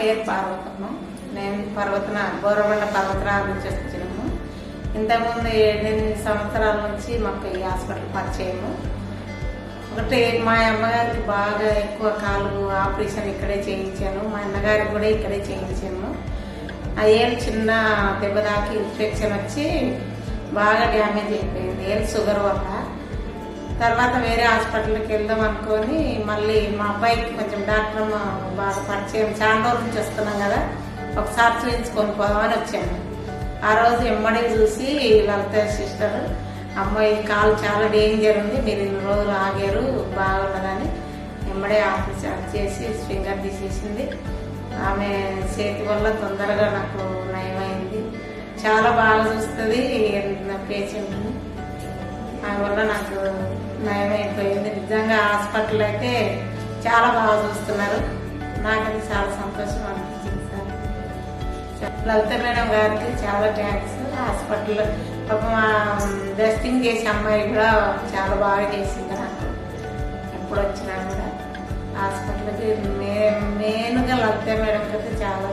పేరు పార్వతమ్మ. నేను బోరబండ పర్వతనాథ్ నుంచి వచ్చినాము. ఇంతకుముందు 7-8 సంవత్సరాల నుంచి మాకు ఈ హాస్పిటల్ పరిచయము. ఒకటి మా అమ్మగారికి బాగా ఎక్కువ కాలు ఆపరేషన్ ఇక్కడే చేయించాను, మా అన్నగారికి కూడా ఇక్కడే చేయించాను. ఆ ఏళ్ళు చిన్న దెబ్బ దాకి ఇన్ఫెక్షన్ వచ్చి బాగా డ్యామేజ్ అయిపోయింది, ఏళ్ళు షుగర్ వల్ల. తర్వాత వేరే హాస్పిటల్కి వెళ్దాం అనుకొని మళ్ళీ మా అబ్బాయికి కొంచెం డాక్టర్ బాగా పరిచయం, చాలా రోజుల నుంచి వస్తున్నాం కదా, ఒకసారి చూపించుకొని పోదామని వచ్చాను. ఆ రోజు ఎమ్మడి చూసి లలిత సిస్టర్, అమ్మాయి కాలు చాలా డేంజర్ ఉంది, మీరు 2 రోజులు ఆగారు బాగుండదని ఎమ్మడే ఆపరేషన్ చేసి ఫింగర్ తీసేసింది. ఆమె చేతి వల్ల తొందరగా నాకు నయమైంది. చాలా బాగా చూస్తుంది నా పేషెంట్ని, ఆమె వల్ల నాకు నయమైపోయింది. నిజంగా హాస్పిటల్ అయితే చాలా బాగా చూస్తున్నారు. నాకైతే చాలా సంతోషం అనిపించింది సార్. లలిత మేడం గారికి చాలా థ్యాంక్స్. హాస్పిటల్ టెస్టింగ్ చేసే అమ్మాయి కూడా చాలా బాగా చేసింది నాకు. ఎప్పుడు వచ్చినా కూడా హాస్పిటల్కి మెయిన్గా లలిత మేడం అయితే చాలా